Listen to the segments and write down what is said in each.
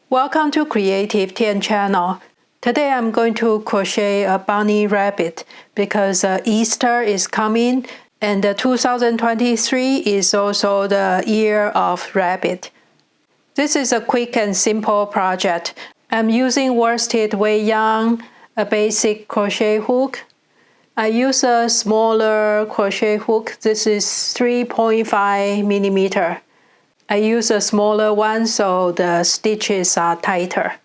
Welcome to Creative Tien channel. Today I'm going to crochet a bunny rabbit because Easter is coming and 2023 is also the year of rabbit. This is a quick and simple project. I'm using worsted weight yarn, a basic crochet hook. I use a smaller crochet hook. This is 3.5 millimeter. I use a smaller one so the stitches are tighter.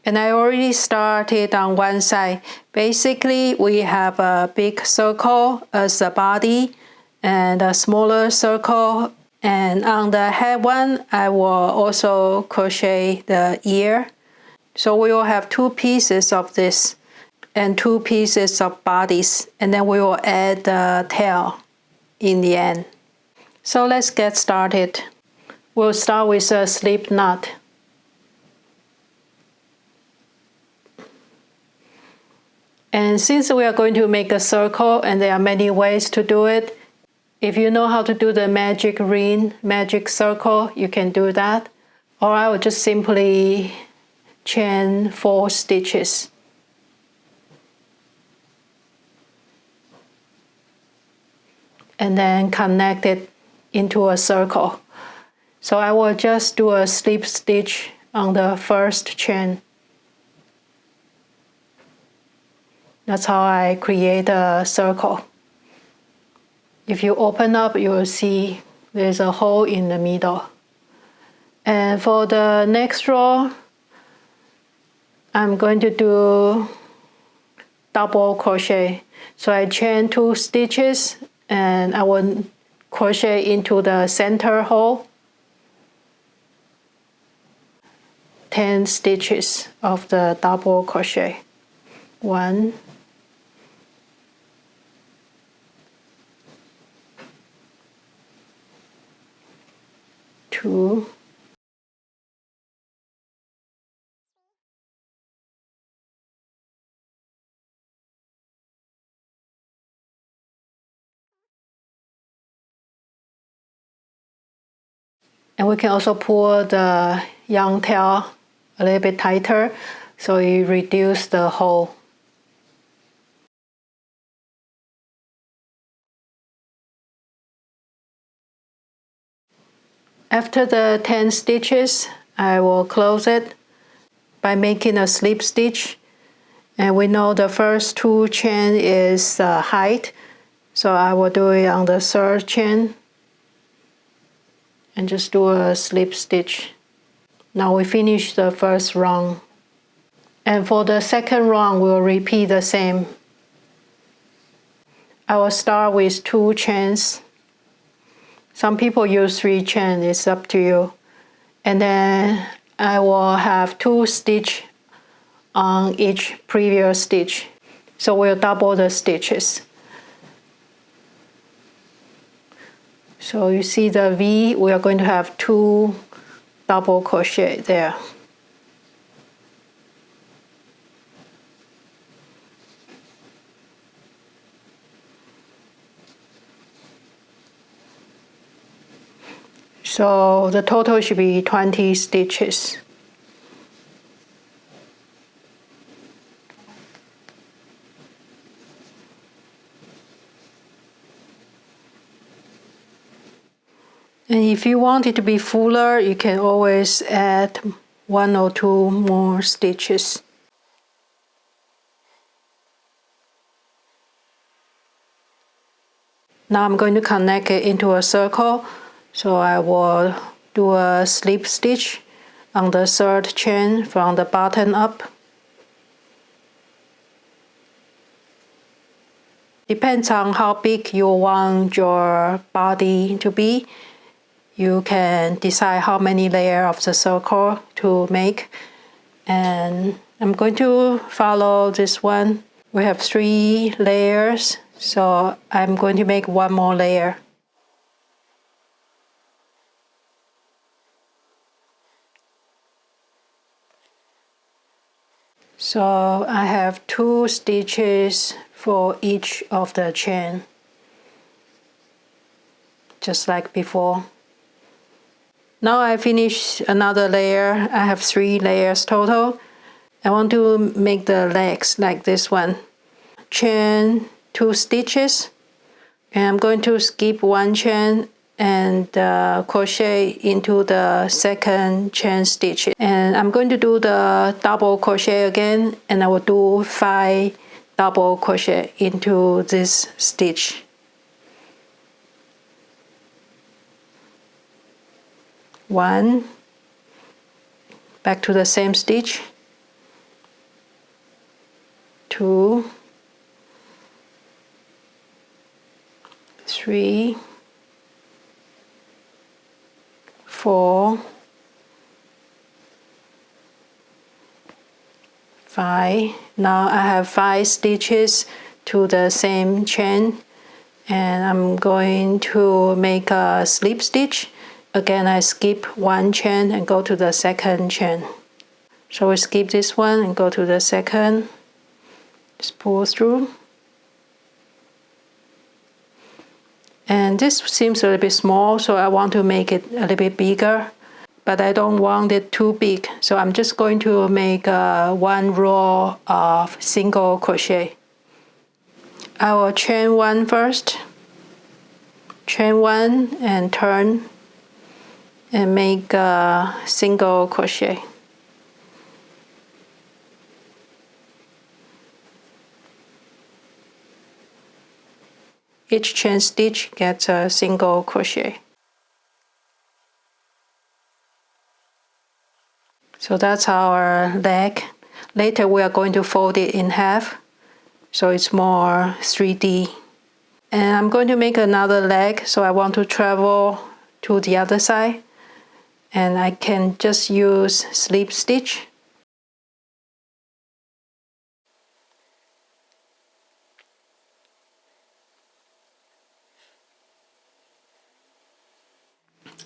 And I already started on one side. Basically, we have a big circle as the body and a smaller circle. And on the head one, I will also crochet the ear. So we will have two pieces of this and two pieces of bodies. And then we will add the tail in the end. So let's get started. We'll start with a slip knot. And since we are going to make a circle and there are many ways to do it, if you know how to do the magic ring, magic circle, you can do that. Or I will just simply chain 4 stitches. And then connect it into a circle. So I will just do a slip stitch on the first chain. That's how I create a circle. If you open up, you will see there's a hole in the middle. And for the next row, I'm going to do double crochet. So I chain 2 stitches and I will crochet into the center hole. 10 stitches of the double crochet. 1, 2, 'and we can also pull the yarn tail a little bit tighter so you reduce the hole. After the 10 stitches, I will close it by making a slip stitch. And we know the first 2 chain is height, so I will do it on the 3rd chain and just do a slip stitch. Now we finish the first round. And for the second round, we'll repeat the same. I will start with 2 chains. Some people use 3 chains, it's up to you. And then I will have 2 stitches on each previous stitch. So we'll double the stitches. So you see the V, we are going to have 2 double crochet there. So the total should be 20 stitches. And if you want it to be fuller, you can always add 1 or 2 more stitches. Now I'm going to connect it into a circle. So I will do a slip stitch on the 3rd chain from the bottom up. Depends on how big you want your body to be. You can decide how many layers of the circle to make. And I'm going to follow this one. We have 3 layers, so I'm going to make 1 more layer. So I have 2 stitches for each of the chain, just like before. Now I finish another layer. I have 3 layers total. I want to make the legs like this one. Chain 2 stitches, and I'm going to skip 1 chain and crochet into the second chain stitch. And I'm going to do the double crochet again, and I will do 5 double crochet into this stitch. One, back to the same stitch. 2, 3, 4, 5. Now I have 5 stitches to the same chain, and I'm going to make a slip stitch. Again, I skip 1 chain and go to the second chain. So we skip this one and go to the second. Just pull through. And this seems a little bit small, so I want to make it a little bit bigger, but I don't want it too big. So I'm just going to make 1 row of single crochet. I will chain 1 first, chain 1 and turn and make a single crochet. Each chain stitch gets a single crochet. So that's our leg. Later we are going to fold it in half, so it's more 3D. And I'm going to make another leg, so I want to travel to the other side. And I can just use slip stitch.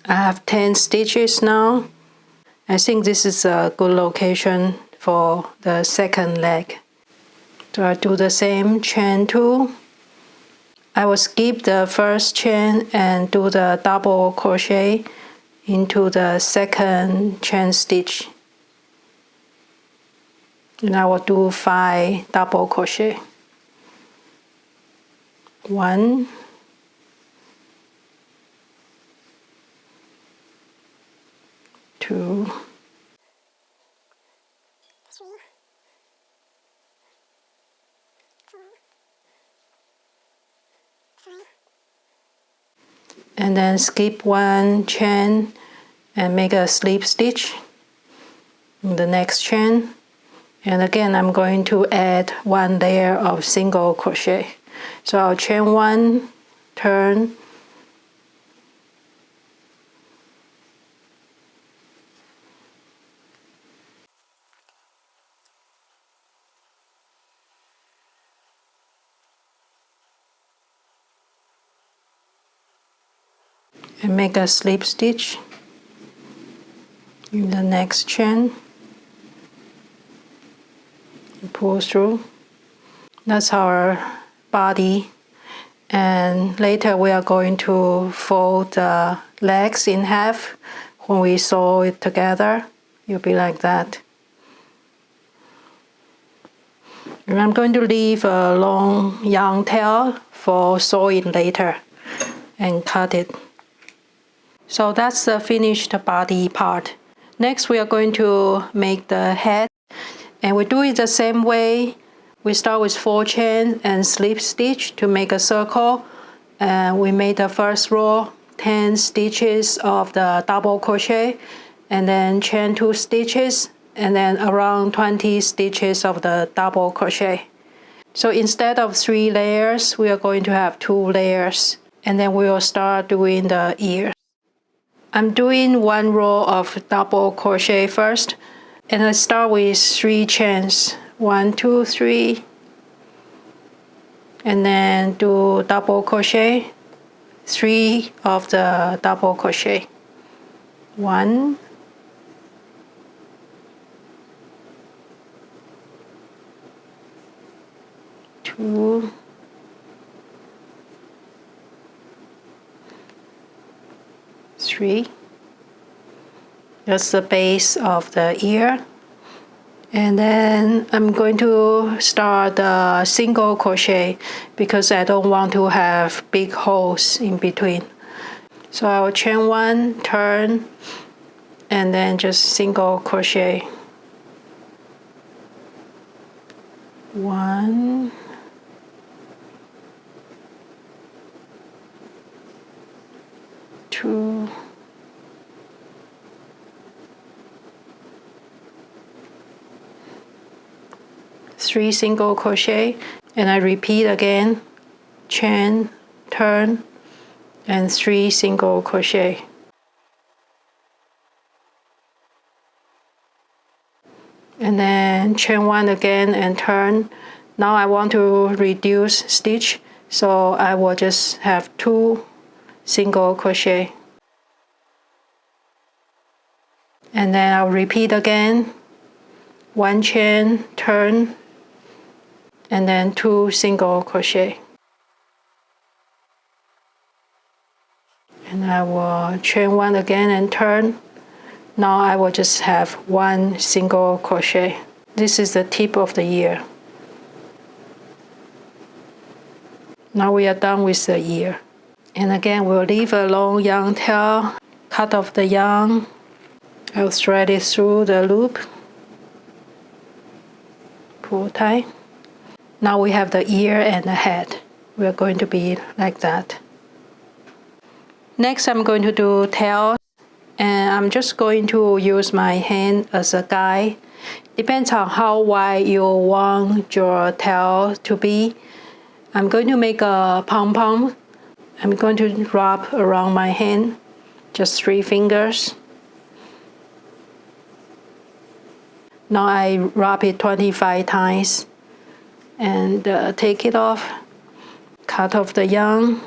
I have 10 stitches now. I think this is a good location for the second leg. So I do the same, chain 2. I will skip the first chain and do the double crochet into the second chain stitch. And I will do 5 double crochet. 1, 2, 3, and then skip 1 chain and make a slip stitch in the next chain. And again, I'm going to add 1 layer of single crochet. So I'll chain 1, turn, and make a slip stitch in the next chain. Pull through. That's our body, and later we are going to fold the legs in half. When we sew it together, it'll be like that. And I'm going to leave a long yarn tail for sewing later and cut it. So that's the finished body part. Next we are going to make the head, and we do it the same way. We start with 4 chain and slip stitch to make a circle, and we made the first row 10 stitches of the double crochet, and then chain 2 stitches, and then around 20 stitches of the double crochet. So instead of 3 layers, we are going to have 2 layers, and then we will start doing the ears. I'm doing 1 row of double crochet first, and I start with 3 chains. 1, 2, 3, and then do double crochet, 3 of the double crochet. 1, 2, 3, That's the base of the ear. And then I'm going to start a single crochet because I don't want to have big holes in between. So I will chain 1, turn, and then just single crochet. 1, 2, 3 single crochet, and I repeat again, chain, turn, and 3 single crochet. And then chain 1 again and turn. Now I want to reduce stitch, so I will just have 2 single crochet. And then I'll repeat again, 1 chain, turn, and then 2 single crochet. And I will chain 1 again and turn. Now I will just have 1 single crochet. This is the tip of the ear. Now we are done with the ear. And again, we'll leave a long yarn tail, cut off the yarn. I'll thread it through the loop, pull tight. Now we have the ear and the head. We're going to be like that. Next, I'm going to do tails, and I'm just going to use my hand as a guide. Depends on how wide you want your tail to be. I'm going to make a pom-pom. I'm going to wrap around my hand, just 3 fingers. Now I wrap it 25 times and take it off, cut off the yarn.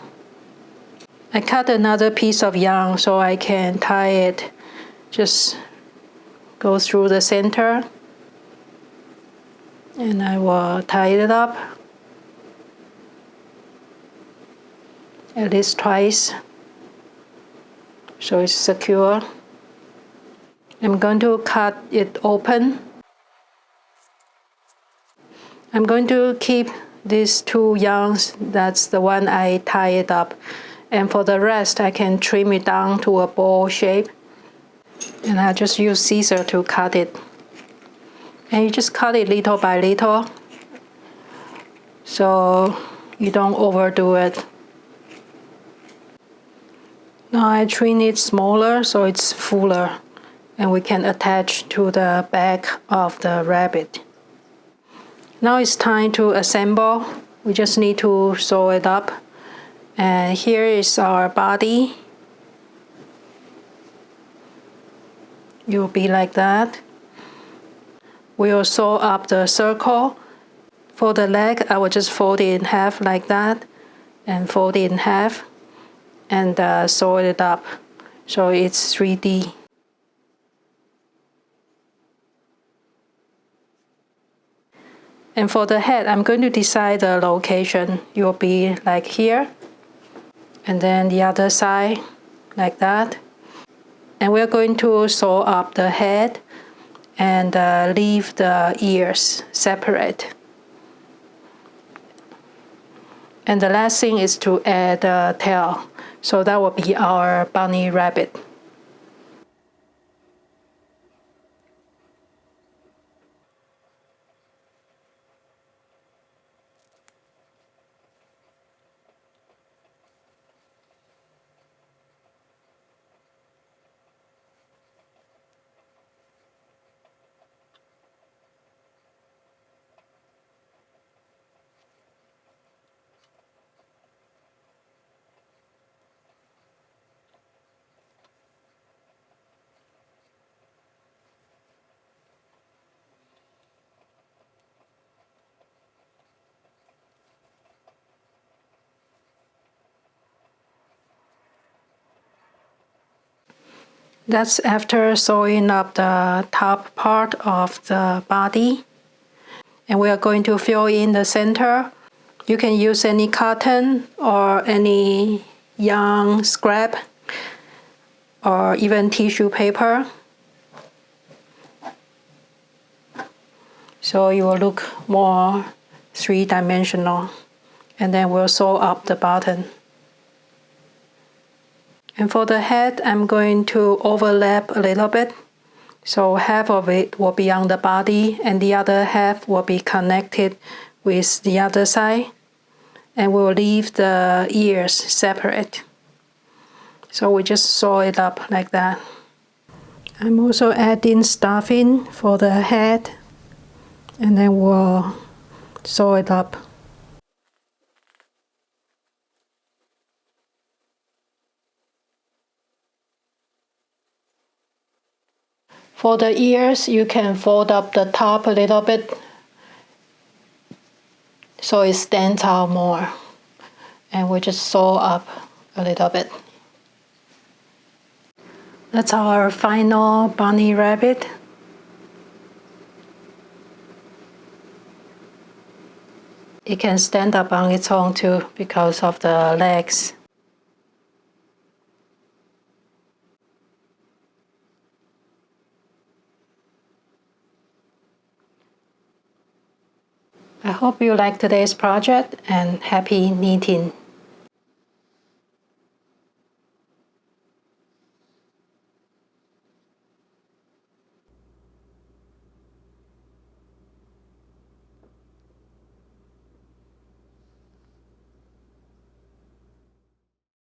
I cut another piece of yarn so I can tie it, just go through the center, and I will tie it up at least twice so it's secure. I'm going to cut it open. I'm going to keep these 2 yarns, that's the one I tie it up. And for the rest, I can trim it down to a ball shape. And I'll just use scissors to cut it. And you just cut it little by little, so you don't overdo it. Now I trim it smaller so it's fuller, and we can attach to the back of the rabbit. Now it's time to assemble. We just need to sew it up. And here is our body. It will be like that. We'll sew up the circle. For the leg, I will just fold it in half like that, and fold it in half, and sew it up so it's 3D. And for the head, I'm going to decide the location. It will be like here, and then the other side like that. And we're going to sew up the head and leave the ears separate. And the last thing is to add the tail. So that will be our bunny rabbit. That's after sewing up the top part of the body. And we are going to fill in the center. You can use any cotton or any yarn scrap or even tissue paper. so it will look more three-dimensional. And then we'll sew up the bottom. And for the head, I'm going to overlap a little bit. So half of it will be on the body and the other half will be connected with the other side. And we'll leave the ears separate. So we just sew it up like that. I'm also adding stuffing for the head. And then we'll sew it up. For the ears, you can fold up the top a little bit so it stands out more. And we just sew up a little bit. That's our final bunny rabbit. It can stand up on its own too because of the legs. I hope you liked today's project and happy knitting.